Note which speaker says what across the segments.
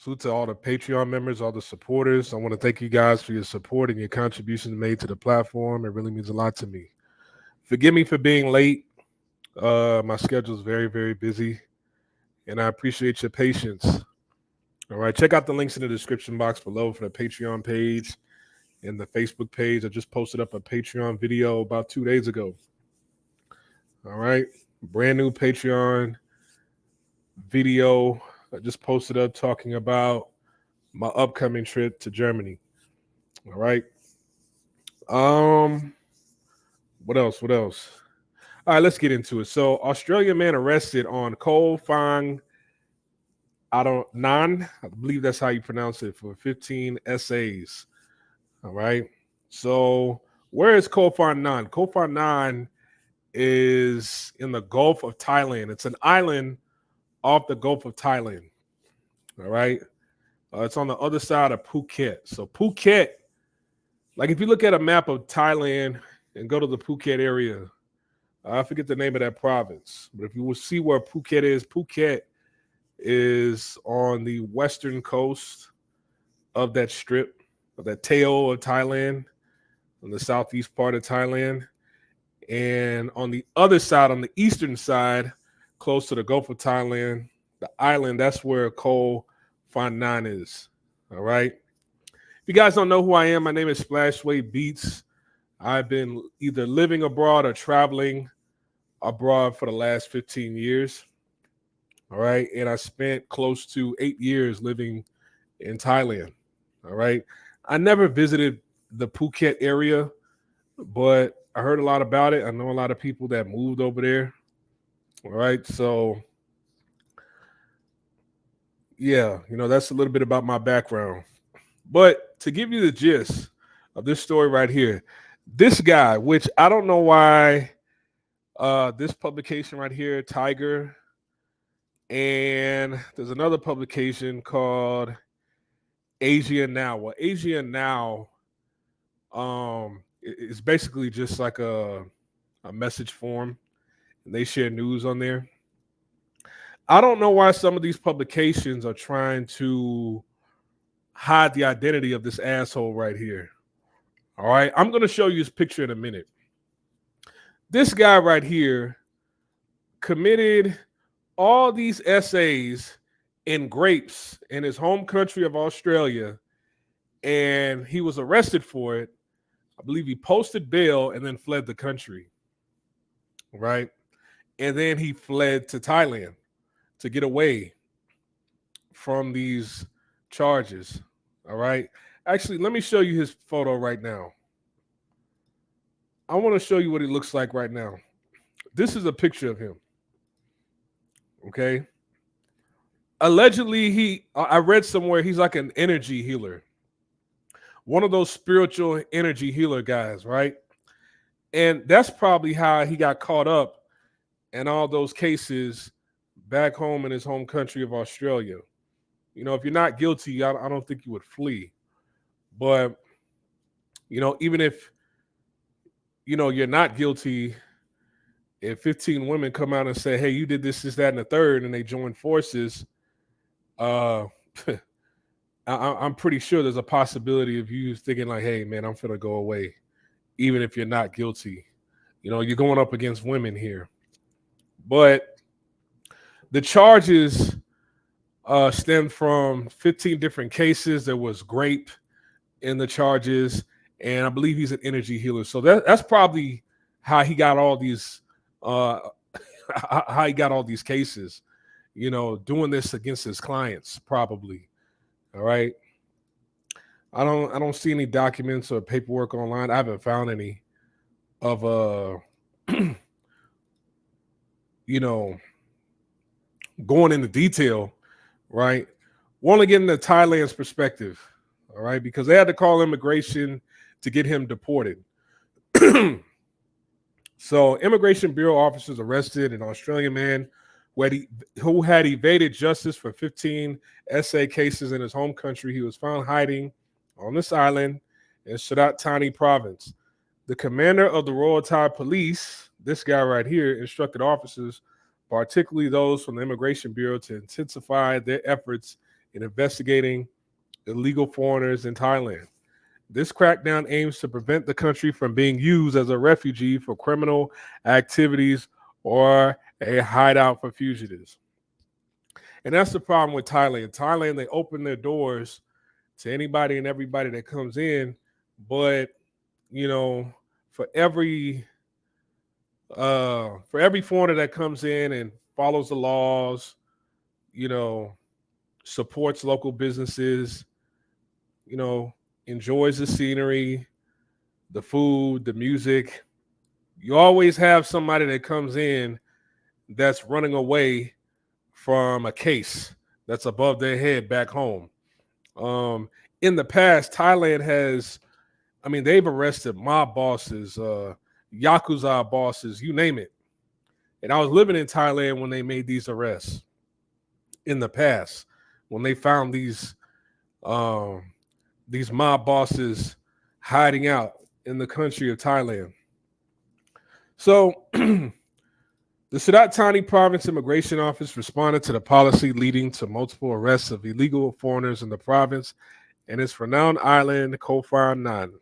Speaker 1: Salute to all the Patreon members, all the supporters. I want to thank you guys for your support and your contributions made to the platform. It really means a lot to me. Forgive me for being late. My schedule is very, very busy, and I appreciate your patience. All right, check out the links in the description box below for the Patreon page and the Facebook page. I just posted up a Patreon video about 2 days ago. All right, brand new Patreon video I just posted up talking about my upcoming trip to Germany. All right. Um, what else? What else? All right, let's get into it. So, Australian man arrested on Koh Fang Nan, I believe that's how you pronounce it, for 15 essays. All right. So, where is Koh Phangan Nan? Koh Phangan Nan is in the Gulf of Thailand. It's an island off the Gulf of Thailand. All right. It's on the other side of Phuket. So, Phuket, like if you look at a map of Thailand and go to the Phuket area, I forget the name of that province, but if you will see where Phuket is on the western coast of that strip, of that tail of Thailand, on the southeast part of Thailand. And on the other side, on the eastern side, close to the Gulf of Thailand, the island, that's where Koh Phangan is. All right. If you guys don't know who I am, my name is Splashway Beats. I've been either living abroad or traveling abroad for the last 15 years. All right. And I spent close to 8 years living in Thailand. All right. I never visited the Phuket area, but I heard a lot about it. I know a lot of people that moved over there. All right. So, yeah, that's a little bit about my background. But to give you the gist of this story right here, this guy, which I don't know why this publication right here, Tiger, and there's another publication called Asia Now. Well, Asia Now is basically just like a message form, and they share news on there. I don't know why some of these publications are trying to hide the identity of this asshole right here. All right, I'm going to show you his picture in a minute. This guy right here committed all these essays in grapes in his home country of Australia, and he was arrested for it. I believe he posted bail and then fled the country, right? And then he fled to Thailand to get away from these charges, all right? Actually, let me show you his photo right now. I want to show you what he looks like right now. This is a picture of him, okay? Allegedly, I read somewhere he's like an energy healer. One of those spiritual energy healer guys, right? And that's probably how he got caught up in all those cases back home in his home country of Australia. If you're not guilty, I don't think you would flee. But, even if, you're not guilty, if 15 women come out and say, hey, you did this, that, and the third, and they join forces, I'm pretty sure there's a possibility of you thinking like, hey, man, I'm finna go away, even if you're not guilty. You're going up against women here. But the charges stem from 15 different cases. There was grape in the charges, and I believe he's an energy healer. So that's probably how he got all these cases, doing this against his clients, probably. All right. I don't see any documents or paperwork online. I haven't found any of going into detail, right? Want to get into Thailand's perspective, all right, because they had to call immigration to get him deported. So, Immigration Bureau officers arrested an Australian man who had evaded justice for 15 essay cases in his home country. He was found hiding on this island in Surat Thani province. The commander of the Royal Thai Police, this guy right here, instructed officers, particularly those from the Immigration Bureau, to intensify their efforts in investigating illegal foreigners in Thailand. This crackdown aims to prevent the country from being used as a refugee for criminal activities or a hideout for fugitives. And that's the problem with Thailand. Thailand, they open their doors to anybody and everybody that comes in, but you know, for every foreigner that comes in and follows the laws, you know, supports local businesses, you know, enjoys the scenery, the food, the music, you always have somebody that comes in that's running away from a case that's above their head back home. In the past, Thailand has, I mean, they've arrested mob bosses, Yakuza bosses, you name it. And I was living in Thailand when they made these arrests in the past, when they found these mob bosses hiding out in the country of Thailand. So the Sadat Thani Province Immigration Office responded to the policy leading to multiple arrests of illegal foreigners in the province and its renowned island, Koh Phangan.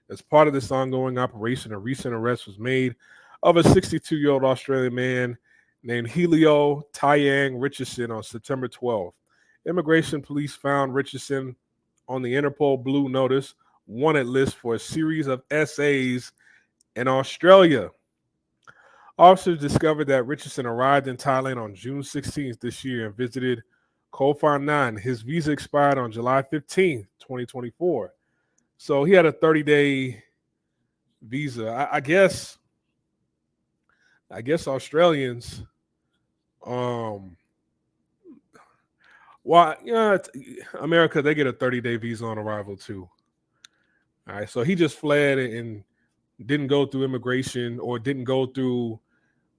Speaker 1: As part of this ongoing operation, a recent arrest was made of a 62-year-old Australian man named Helio Tyang Richardson on September 12th. Immigration police found Richardson on the Interpol Blue Notice wanted list for a series of essays in Australia. Officers discovered that Richardson arrived in Thailand on June 16th this year and visited Koh Phangan. His visa expired on July 15th, 2024. So he had a 30-day visa. I guess Australians, America, they get a 30-day visa on arrival too. All right, so he just fled and didn't go through immigration or didn't go through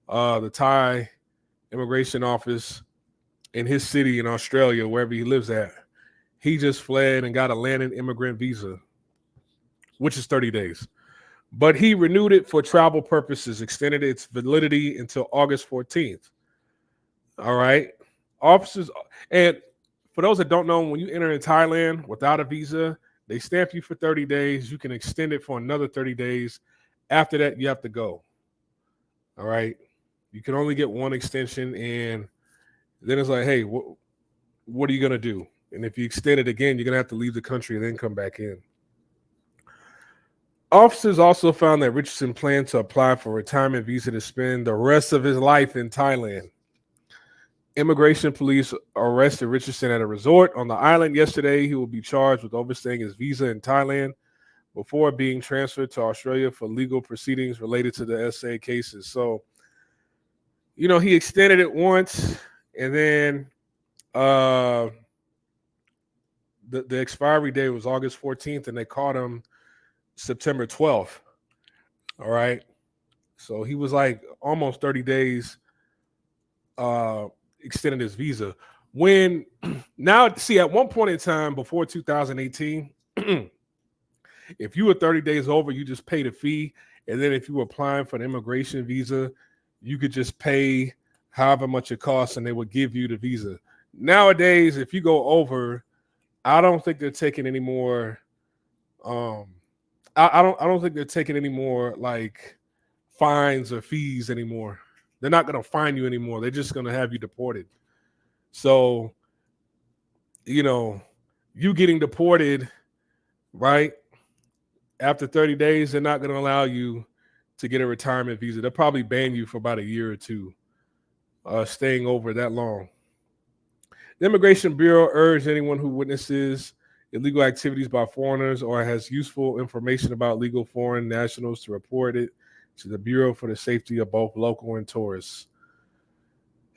Speaker 1: the Thai immigration office in his city in Australia, wherever he lives at. He just fled and got a landed immigrant visa, which is 30 days. But he renewed it for travel purposes, extended its validity until August 14th. All right. Officers, and for those that don't know, when you enter in Thailand without a visa, they stamp you for 30 days. You can extend it for another 30 days. After that, you have to go. All right. You can only get one extension, and then it's like, hey, what are you going to do? And if you extend it again, you're going to have to leave the country and then come back in. Officers also found that Richardson planned to apply for a retirement visa to spend the rest of his life in Thailand. Immigration police arrested Richardson at a resort on the island yesterday. He will be charged with overstaying his visa in Thailand before being transferred to Australia for legal proceedings related to the SA cases. So, you know, he extended it once, and then the expiry date was August 14th, and they caught him September 12th. All right. So he was like almost 30 days extended his visa. When now, see, at one point in time before 2018, if you were 30 days over, you just paid a fee. And then if you were applying for an immigration visa, you could just pay however much it costs and they would give you the visa. Nowadays, if you go over, I don't think they're taking any more. I don't think they're taking any more like fines or fees anymore. They're not going to fine you anymore. They're just going to have you deported. So, you know, you getting deported, right? After 30 days, they're not going to allow you to get a retirement visa. They'll probably ban you for about a year or two, staying over that long. The Immigration Bureau urged anyone who witnesses illegal activities by foreigners or has useful information about legal foreign nationals to report it to the Bureau for the safety of both local and tourists.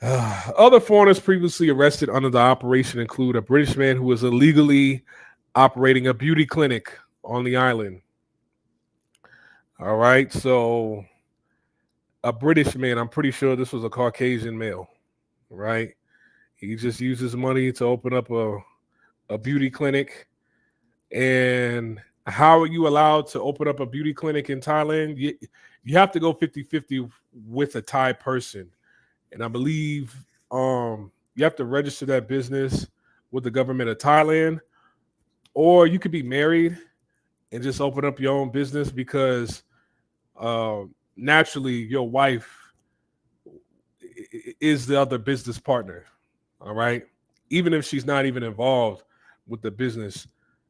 Speaker 1: Other foreigners previously arrested under the operation include a British man who was illegally operating a beauty clinic on the island. All right, so a British man, I'm pretty sure this was a Caucasian male, right? He just uses money to open up a beauty clinic. And how are you allowed to open up a beauty clinic in Thailand? You have to go 50-50 with a Thai person. And I believe You have to register that business with the government of Thailand, or you could be married and just open up your own business because uh, naturally your wife is the other business partner. All right. Even if she's not even involved with the business,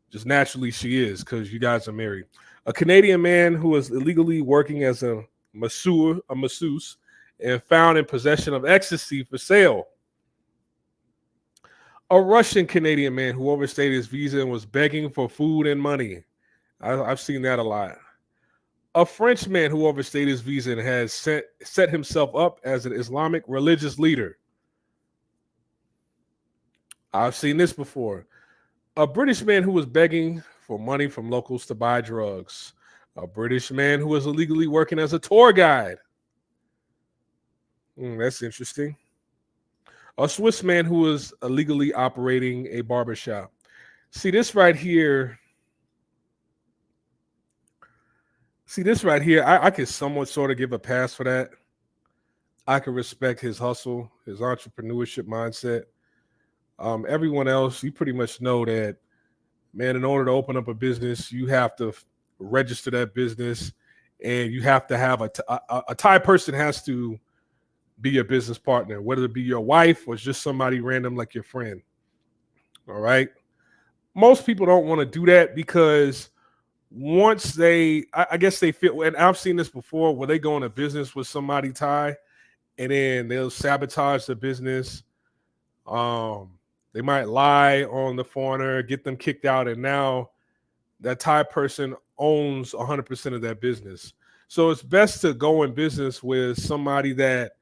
Speaker 1: just naturally she is because you guys are married. A Canadian man who was illegally working as a masseuse, and found in possession of ecstasy for sale. A Russian Canadian man who overstayed his visa and was begging for food and money. I've seen that a lot. A French man who overstayed his visa and has set himself up as an Islamic religious leader. I've seen this before. A British man who was begging for money from locals to buy drugs. A British man who was illegally working as a tour guide. That's interesting. A Swiss man who was illegally operating a barbershop. See this right here. I could somewhat sort of give a pass for that. I can respect his hustle, his entrepreneurship mindset. Everyone else, you pretty much know that, man, in order to open up a business, you have to register that business, and you have to have a Thai person has to be your business partner, whether it be your wife or just somebody random like your friend. All right. Most people don't want to do that because once I guess they feel, and I've seen this before, where they go into business with somebody Thai, and then they'll sabotage the business. They might lie on the foreigner, get them kicked out, and now that Thai person owns 100% of that business. So it's best to go in business with somebody that,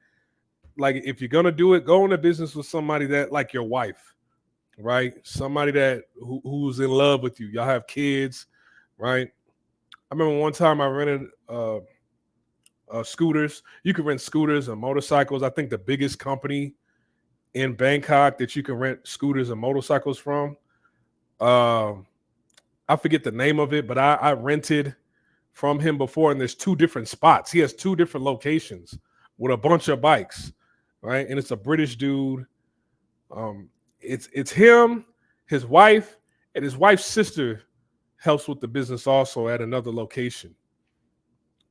Speaker 1: like, if you're gonna do it, go into business with somebody that, like your wife, right? Somebody that who's in love with you. Y'all have kids, right? I remember one time I rented scooters. You can rent scooters and motorcycles. I think the biggest company in Bangkok that you can rent scooters and motorcycles from. I forget the name of it, but I rented from him before, and there's two different spots. He has two different locations with a bunch of bikes, right? And it's a British dude. It's him, his wife, and his wife's sister helps with the business also at another location.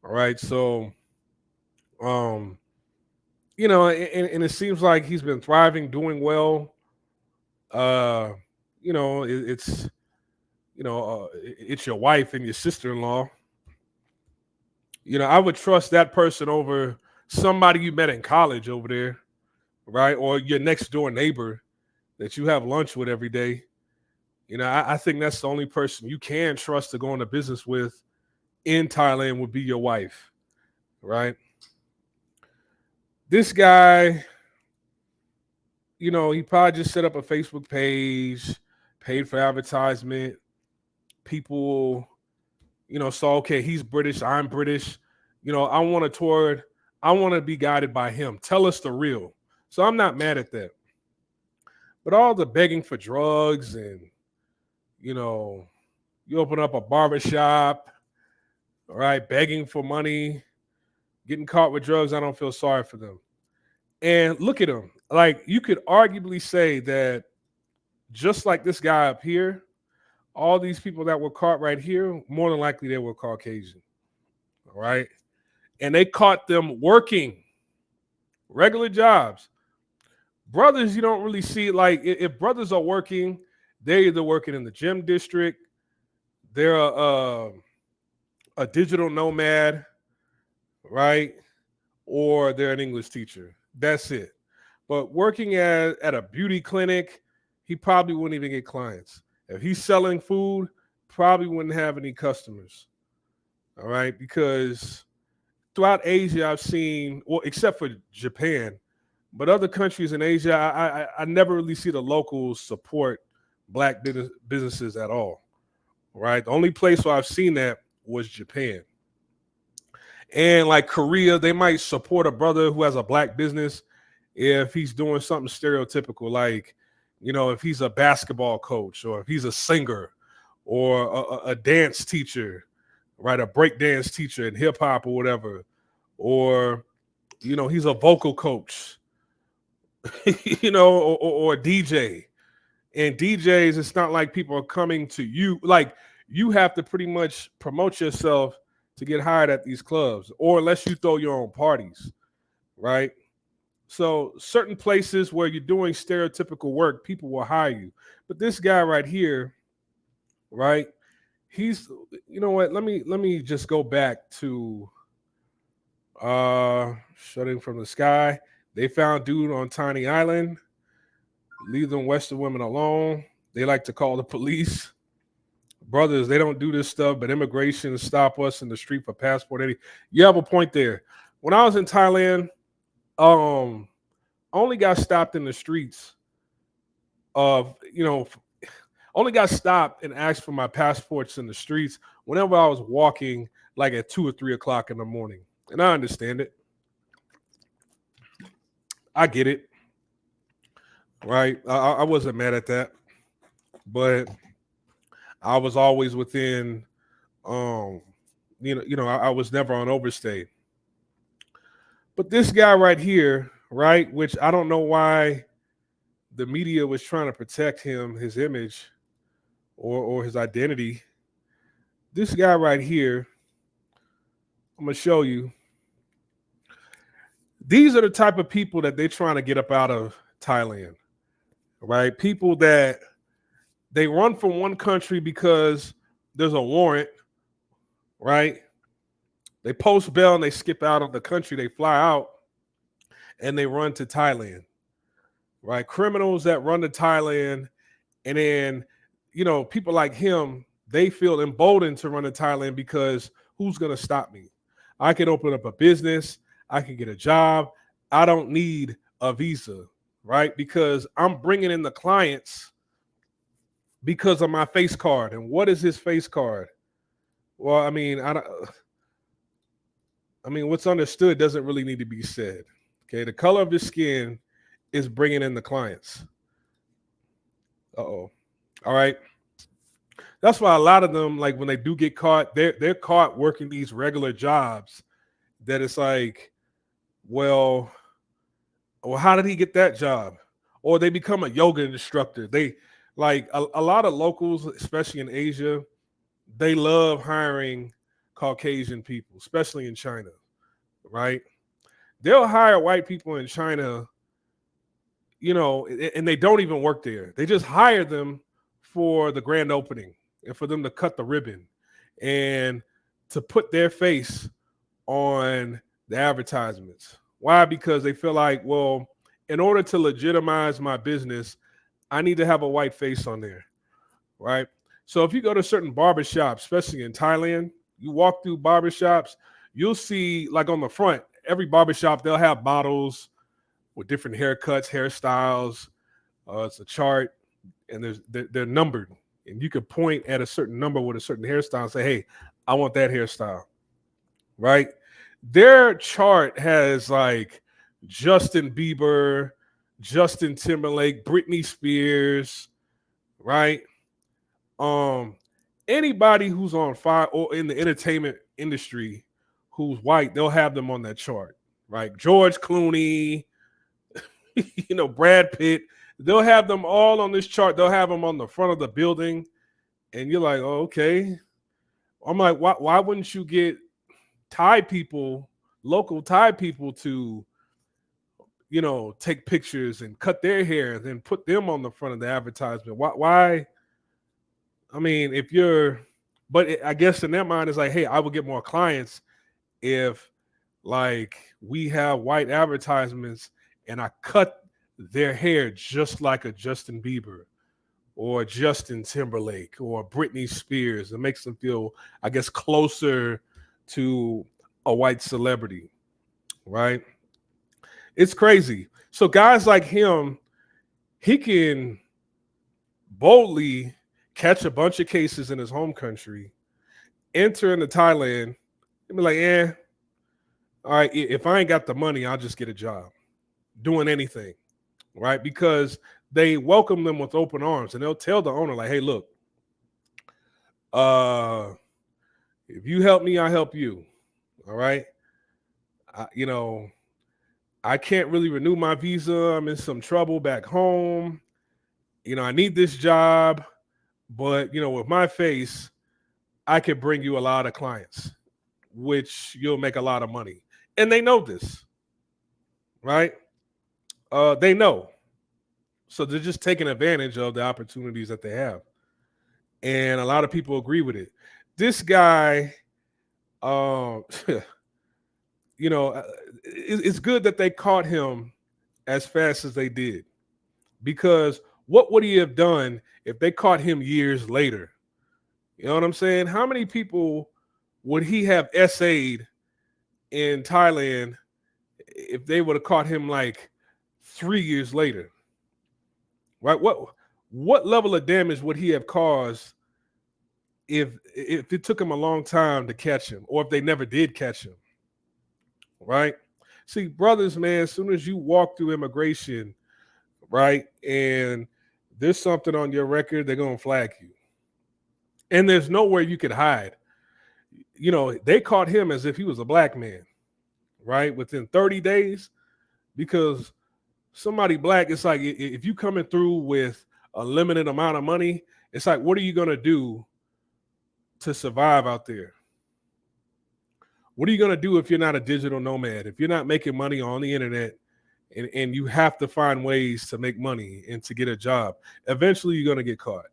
Speaker 1: All right, so and it seems like he's been thriving, doing well. Uh, it's it's your wife and your sister-in-law. I would trust that person over somebody you met in college over there, right? Or your next door neighbor that you have lunch with every day. I think that's the only person you can trust to go into business with in Thailand would be your wife, right? This guy, he probably just set up a Facebook page, paid for advertisement. People, saw, okay, he's British, I'm British. I want to be guided by him. Tell us the real. So I'm not mad at that. But all the begging for drugs and, you open up a barbershop, all right, begging for money, getting caught with drugs, I don't feel sorry for them. And look at them. Like, you could arguably say that just like this guy up here, all these people that were caught right here, more than likely they were Caucasian. All right. And they caught them working regular jobs. Brothers, you don't really see, like, if brothers are working, they're either working in the gym district, they're a digital nomad, right? Or they're an English teacher. That's it. But working at a beauty clinic, he probably wouldn't even get clients. If he's selling food, probably wouldn't have any customers. All right. Because throughout Asia, I've seen, well, except for Japan, but other countries in Asia, I never really see the locals support black businesses at all. Right. The only place where I've seen that was Japan. And like Korea, they might support a brother who has a black business if he's doing something stereotypical, like, if he's a basketball coach or if he's a singer or a dance teacher, right? A break dance teacher in hip hop or whatever, or, he's a vocal coach, or a DJ. And DJs, it's not like people are coming to you. Like you have to pretty much promote yourself to get hired at these clubs, or unless you throw your own parties, right? So certain places where you're doing stereotypical work, people will hire you. But this guy right here, right? He's you know what? Let me just go back to shutting from the sky. They found dude on tiny island. Leave them Western women alone. They like to call the police. Brothers, they don't do this stuff, but immigration stop us in the street for passport. You have a point there. When I was in Thailand, only got stopped in the streets of, only got stopped and asked for my passports in the streets whenever I was walking like at 2 or 3 o'clock in the morning. And I understand it. I get it. Right. I wasn't mad at that. But I was always within I was never on overstay. But this guy right here, right, which I don't know why the media was trying to protect him, his image or his identity. This guy right here, I'm gonna show you. These are the type of people that they're trying to get up out of Thailand, right? People that they run from one country because there's a warrant, right? They post bail and they skip out of the country. They fly out and they run to Thailand, right? Criminals that run to Thailand, and then, people like him, they feel emboldened to run to Thailand because who's going to stop me? I can open up a business. I can get a job. I don't need a visa, right? Because I'm bringing in the clients because of my face card. And what is his face card? Well, I mean, what's understood doesn't really need to be said. Okay, the color of his skin is bringing in the clients. Uh-oh. All right. That's why a lot of them, like when they do get caught, they're caught working these regular jobs that it's like, well, how did he get that job? Or they become a yoga instructor. They like a lot of locals, especially in Asia, they love hiring Caucasian people, especially in China, right? They'll hire white people in China, and they don't even work there. They just hire them for the grand opening and for them to cut the ribbon and to put their face on the advertisements. Why? Because they feel like, well, in order to legitimize my business, I need to have a white face on there, right? So if you go to certain barbershops, especially in Thailand, you walk through barbershops, you'll see like on the front, every barbershop, they'll have bottles with different haircuts, hairstyles. It's a chart, and they're numbered. And you can point at a certain number with a certain hairstyle and say, hey, I want that hairstyle, right? Their chart has like Justin Bieber, Justin Timberlake, Britney Spears, right? Anybody who's on fire or in the entertainment industry who's white, they'll have them on that chart, right? George Clooney, Brad Pitt, they'll have them all on this chart. They'll have them on the front of the building, and you're like, oh, okay. I'm like, why wouldn't you get Thai people, local Thai people to, take pictures and cut their hair and then put them on the front of the advertisement? Why? I mean, I guess in their mind it's like, hey, I will get more clients if like we have white advertisements and I cut their hair just like a Justin Bieber or Justin Timberlake or Britney Spears. It makes them feel, I guess, closer to a white celebrity, right? It's crazy. So guys like him, he can boldly catch a bunch of cases in his home country, enter into Thailand, and be like, all right, if I ain't got the money, I'll just get a job doing anything, right? Because they welcome them with open arms, and they'll tell the owner, like, hey, look, if you help me, I help you, all right? I can't really renew my visa. I'm in some trouble back home. I need this job, but with my face, I could bring you a lot of clients, which you'll make a lot of money. And they know this, right? They know. So they're just taking advantage of the opportunities that they have. And a lot of people agree with it. This guy, um, it's good that they caught him as fast as they did, because what would he have done if they caught him years later? You know what I'm saying? How many people would he have essayed in Thailand if they would have caught him like 3 years later? Right? What level of damage would he have caused if it took him a long time to catch him, or if they never did catch him? Right? See, brothers, man, as soon as you walk through immigration, right, and there's something on your record, they're gonna flag you. And there's nowhere you could hide. They caught him as if he was a black man, right? Within 30 days, because somebody black, it's like if you coming through with a limited amount of money, it's like, what are you gonna do to survive out there? What are you gonna do if you're not a digital nomad? If you're not making money on the internet, and you have to find ways to make money and to get a job, eventually you're gonna get caught.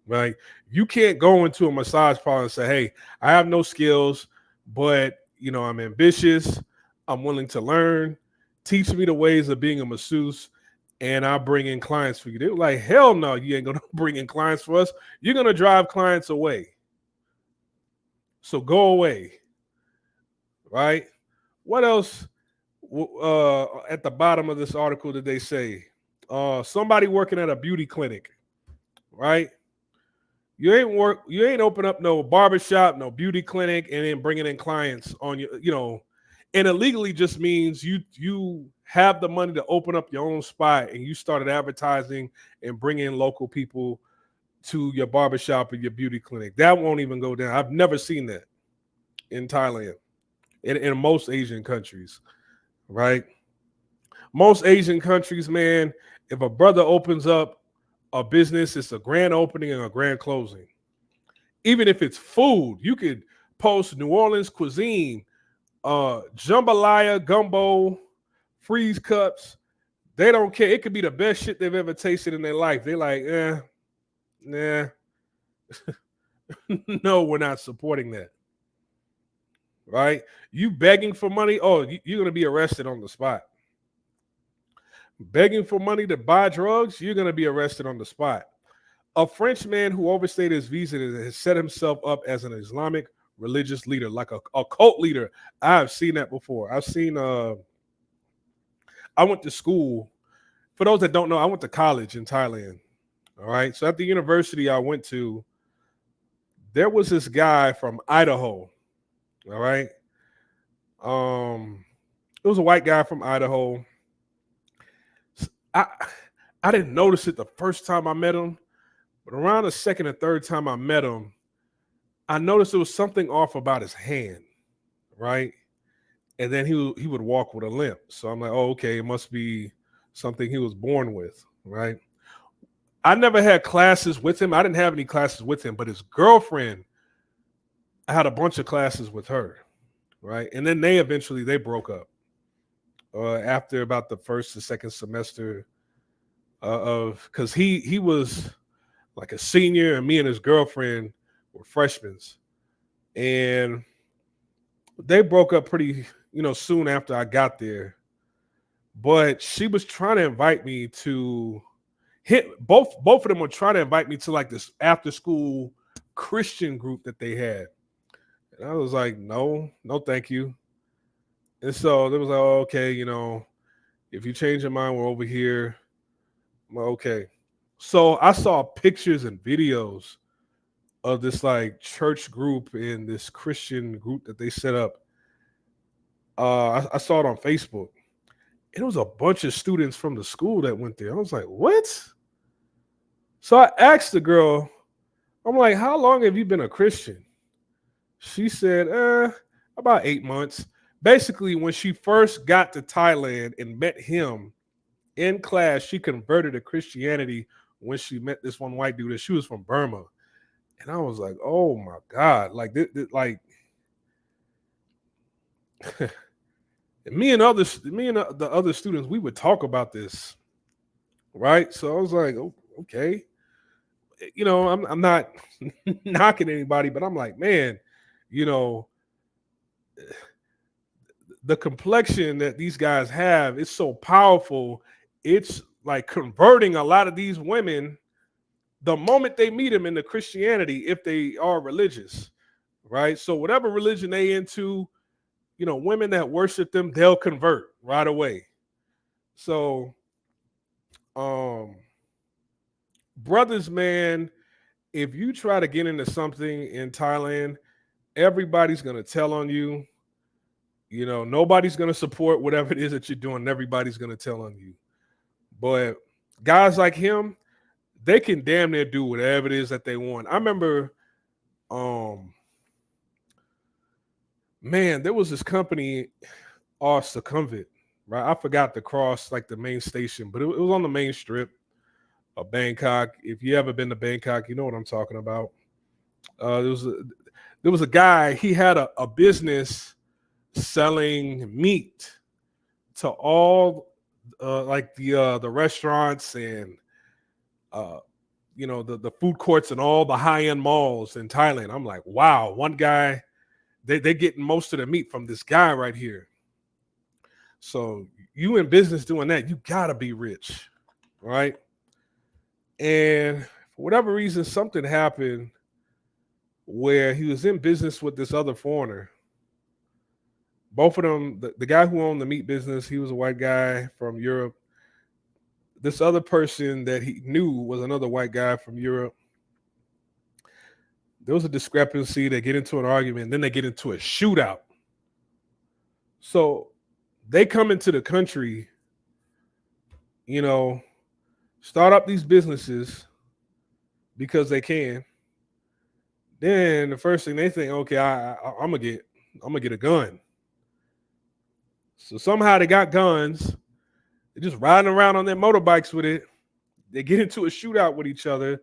Speaker 1: Right? You can't go into a massage parlor and say, hey, I have no skills, but I'm ambitious. I'm willing to learn. Teach me the ways of being a masseuse, and I'll bring in clients for you. They were like, hell no, you ain't gonna bring in clients for us. You're gonna drive clients away. So go away. Right? What else at the bottom of this article did they say? Somebody working at a beauty clinic, right? You ain't open up no barbershop, no beauty clinic, and then bringing in clients on and illegally just means you have the money to open up your own spot, and you started advertising and bringing in local people to your barbershop or your beauty clinic. That won't even go down. I've never seen that in Thailand, in most Asian countries, right? Most Asian countries, man, if a brother opens up a business, it's a grand opening and a grand closing. Even if it's food, you could post New Orleans cuisine, jambalaya, gumbo, freeze cups. They don't care. It could be the best shit they've ever tasted in their life. They're like, nah. No, we're not supporting that. Right? You begging for money? Oh, you're going to be arrested on the spot. Begging for money to buy drugs? You're going to be arrested on the spot. A French man who overstayed his visa has set himself up as an Islamic religious leader, like a cult leader. I've seen that before. I've seen, I went to school. For those that don't know, I went to college in Thailand. All right. So at the university I went to, there was this guy from Idaho. All right. It was a white guy from Idaho. I didn't notice it the first time I met him, but around the second and third time I met him, I noticed there was something off about his hand, right? And then he would walk with a limp. So I'm like, oh, okay, it must be something he was born with, right? I never had classes with him. I didn't have any classes with him, but his girlfriend, I had a bunch of classes with her, right? And then they eventually broke up after about the first or second semester because he was like a senior, and me and his girlfriend were freshmen, and they broke up pretty soon after I got there. But she was trying to invite me to both of them were trying to invite me to like this after school Christian group that they had, and I was like, no, thank you. And so they was like, oh, okay, if you change your mind, we're over here. Well, okay. So I saw pictures and videos of this like church group and this Christian group that they set up. I saw it on Facebook. It was a bunch of students from the school that went there. I was like, what? So I asked the girl, I'm like, how long have you been a Christian? She said, about 8 months. basically, when she first got to Thailand and met him in class, she converted to Christianity when she met this one white dude, and she was from Burma. And I was like, oh my God, like like me and the other students, we would talk about this, right? So I was like, oh, okay, I'm not knocking anybody, but I'm like, man, you know, the complexion that these guys have is so powerful. It's like converting a lot of these women the moment they meet them into Christianity, if they are religious, right? So whatever religion they into, women that worship them, they'll convert right away. So, um, brothers, man, if you try to get into something in Thailand, everybody's gonna tell on you. Nobody's gonna support whatever it is that you're doing. Everybody's gonna tell on you. But guys like him, they can damn near do whatever it is that they want. I remember, man, there was this company, Succumbit, right? I forgot to cross like the main station, but it was on the main strip of Bangkok. If you ever been to Bangkok, you know what I'm talking about. There was a guy. He had a business selling meat to all like the restaurants and the food courts and all the high-end malls in Thailand. I'm like, wow, one guy, they're getting most of the meat from this guy right here. So you in business doing that, you gotta be rich, right? And for whatever reason, something happened where he was in business with this other foreigner. Both of them, the guy who owned the meat business, he was a white guy from Europe. This other person that he knew was another white guy from Europe. There was a discrepancy. They get into an argument, and then they get into a shootout. So they come into the country, start up these businesses because they can. Then the first thing they think, okay, I'm gonna get a gun. So somehow they got guns. They're just riding around on their motorbikes with it. They get into a shootout with each other.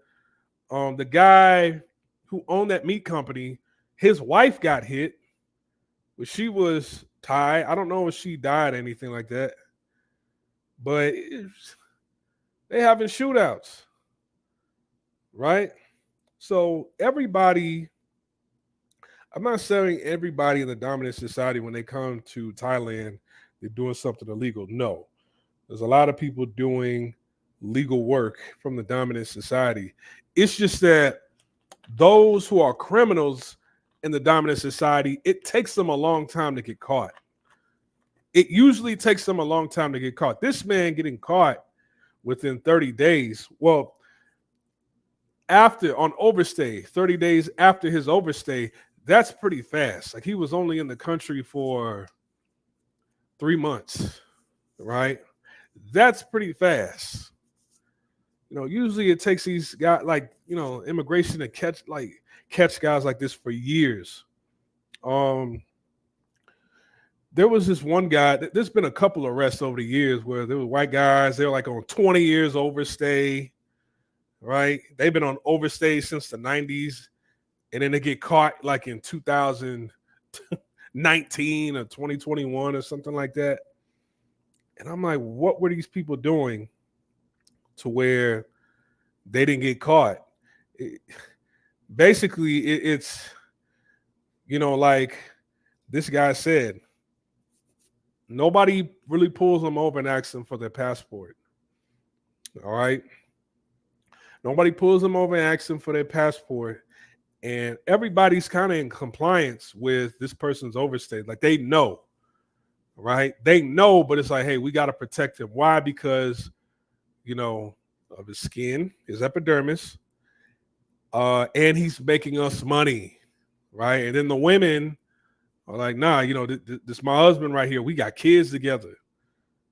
Speaker 1: The guy who owned that meat company, his wife got hit, but she was Thai. I don't know if she died or anything like that. But they having shootouts, right? So everybody, I'm not saying everybody in the dominant society, when they come to Thailand, they're doing something illegal. No. There's a lot of people doing legal work from the dominant society. It's just that those who are criminals in the dominant society, it takes them a long time to get caught. It usually takes them a long time to get caught. This man getting caught within 30 days. Well, on overstay, 30 days after his overstay, that's pretty fast. Like he was only in the country for 3 months, right? That's pretty fast. Usually it takes these guys like, immigration to catch guys like this for years. There was this one guy, there's been a couple of arrests over the years where there were white guys, they're like on 20 years overstay, right? They've been on overstay since the 90s, and then they get caught like in 2019 or 2021 or something like that. And I'm like, what were these people doing to where they didn't get caught? Basically, it's, like this guy said, nobody really pulls them over and asks them for their passport. All right. Nobody pulls them over and asks them for their passport. And everybody's kind of in compliance with this person's overstay. Like they know. Right? They know, but it's like, hey, we got to protect him. Why? Because, of his skin, his epidermis, and he's making us money, right? And then the women are like, nah, this my husband right here. We got kids together,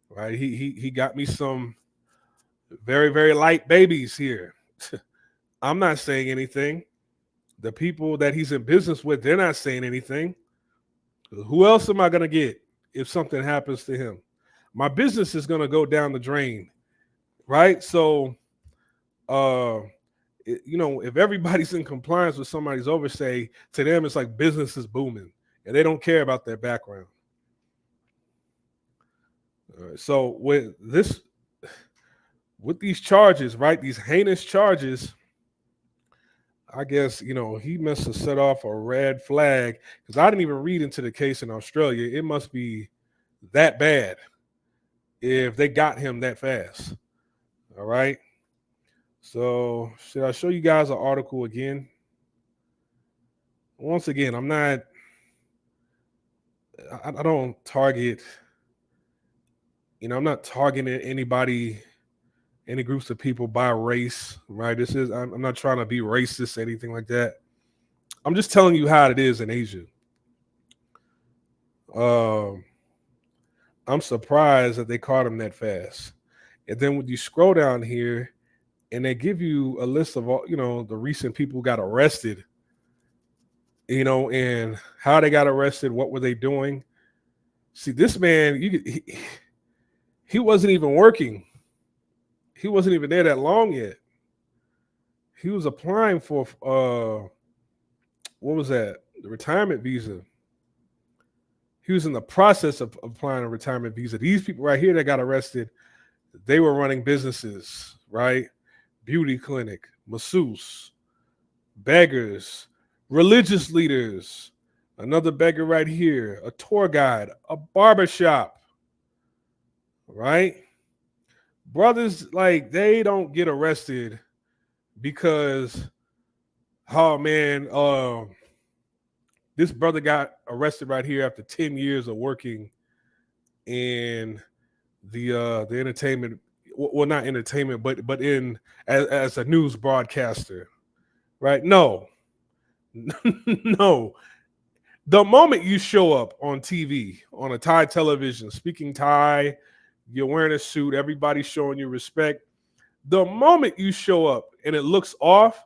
Speaker 1: right? He got me some very, very light babies here. I'm not saying anything. The people that he's in business with, they're not saying anything. Who else am I going to get if something happens to him? My business is going to go down the drain, right? So, if everybody's in compliance with somebody's oversight, to them it's like business is booming, and they don't care about their background. So with these charges, right, these heinous charges, I guess, he must have set off a red flag, because I didn't even read into the case in Australia. It must be that bad if they got him that fast. All right. So should I show you guys an article again? Once again, I don't target, I'm not targeting anybody, any groups of people by race, right? I'm not trying to be racist or anything like that. I'm just telling you how it is in Asia. I'm surprised that they caught him that fast. And then when you scroll down here and they give you a list of all, the recent people who got arrested, and how they got arrested, what were they doing? See, this man, he wasn't even working. He wasn't even there that long yet. He was applying for what was that? The retirement visa. He was in the process of applying a retirement visa. These people right here that got arrested, they were running businesses, right? Beauty clinic, masseuse, beggars, religious leaders, another beggar right here, a tour guide, a barbershop, right? Brothers, like, they don't get arrested because, oh man, this brother got arrested right here after 10 years of working in the entertainment, well, not entertainment, but in as a news broadcaster, right? No. No. The moment you show up on TV, on a Thai television, speaking Thai, you're wearing a suit, everybody's showing you respect. The moment you show up and it looks off,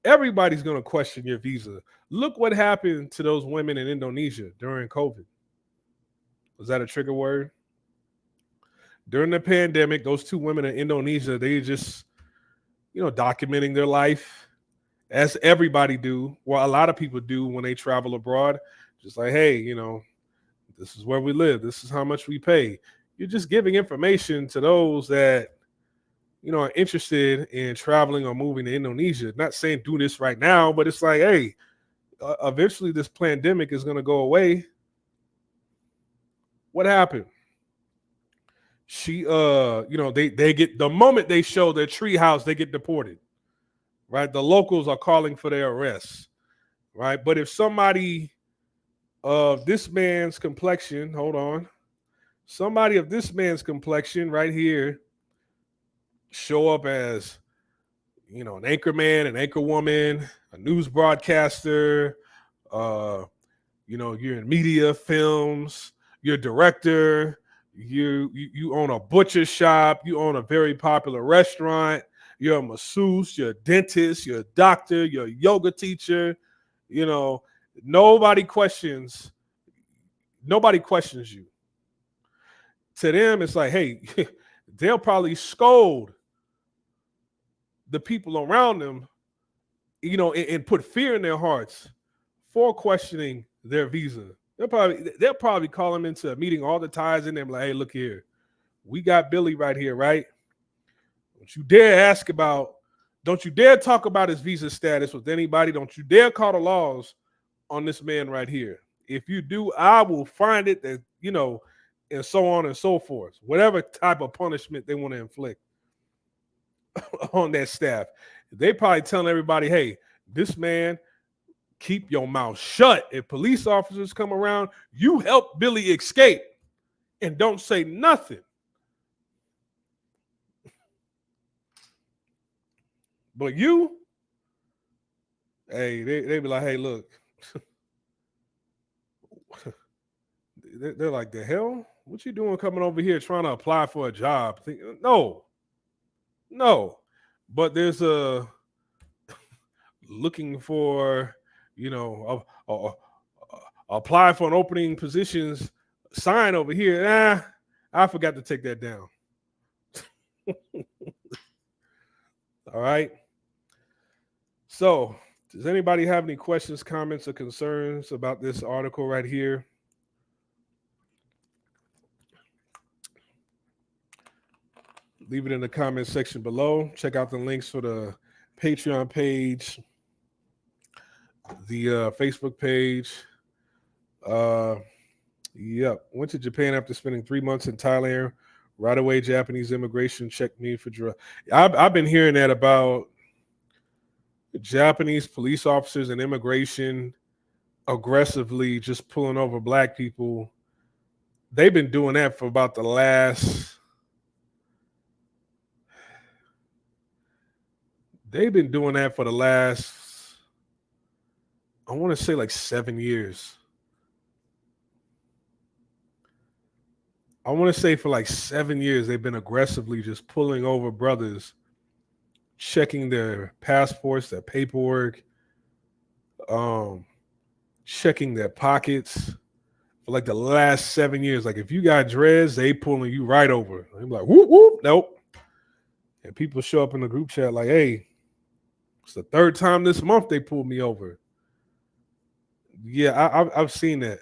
Speaker 1: everybody's going to question your visa. Look what happened to those women in Indonesia during COVID. Was that a trigger word? During the pandemic, those two women in Indonesia, they just, documenting their life, as everybody do. Well, a lot of people do when they travel abroad. Just like, hey, this is where we live. This is how much we pay. You're just giving information to those that, are interested in traveling or moving to Indonesia. Not saying do this right now, but it's like, hey, eventually this pandemic is going to go away. What happened? She, they get, the moment they show their tree house, they get deported, right? The locals are calling for their arrests, right? But if somebody of this man's complexion, somebody of this man's complexion right here show up as, an anchor man, an anchor woman, a news broadcaster, you're in media, films, you're a director, you own a butcher shop, you own a very popular restaurant, you're a masseuse, you're a dentist, you're a doctor, you're a yoga teacher, nobody questions you. To them, it's like, hey, they'll probably scold the people around them, and put fear in their hearts for questioning their visa. They'll probably call them into a meeting, all the ties in there, like, hey, look here, we got Billy right here, right? Don't you dare talk about his visa status with anybody. Don't you dare call the laws on this man right here. If you do, I will find it, that, and so on and so forth. Whatever type of punishment they want to inflict on that staff. They probably telling everybody, hey, this man, keep your mouth shut. If police officers come around, you help Billy escape and don't say nothing. But you, hey, they be like, hey, look. They're like, the hell? What you doing coming over here trying to apply for a job? No. But there's a looking for, a apply for an opening positions sign over here. I forgot to take that down. All right. So, does anybody have any questions, comments, or concerns about this article right here? Leave it in the comment section below. Check out the links for the Patreon page, the Facebook page. Yep. Went to Japan after spending 3 months in Thailand. Right away, Japanese immigration checked me for drug. I've been hearing that about Japanese police officers and immigration aggressively just pulling over black people. They've been doing that for about the last. They've been doing that for the last, I want to say like 7 years. I want to say for like 7 years, they've been aggressively just pulling over brothers, checking their passports, their paperwork, checking their pockets for like the last 7 years. Like if you got dreads, they pulling you right over. I'm like, whoop, whoop, nope. And people show up in the group chat like, hey, it's the third time this month they pulled me over. Yeah, I've seen that.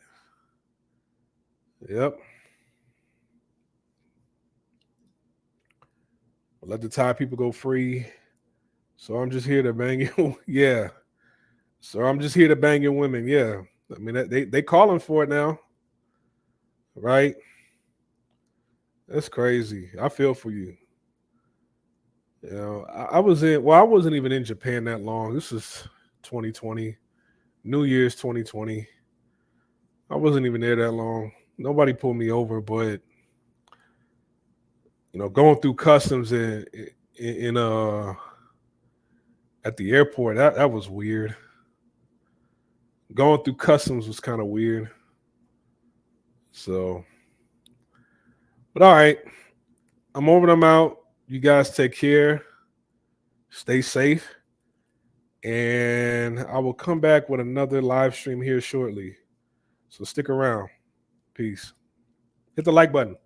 Speaker 1: Yep. Let the Thai people go free. So I'm just here to bang you. Yeah. So I'm just here to bang your women. Yeah. I mean, they calling for it now. Right? That's crazy. I feel for you. You know, I wasn't even in Japan that long. This is 2020. New Year's 2020. I wasn't even there that long. Nobody pulled me over, but going through customs in at the airport, that was weird. Going through customs was kind of weird. So, but all right. I'm over and I'm out. You guys take care. Stay safe. And I will come back with another live stream here shortly. So stick around. Peace. Hit the like button.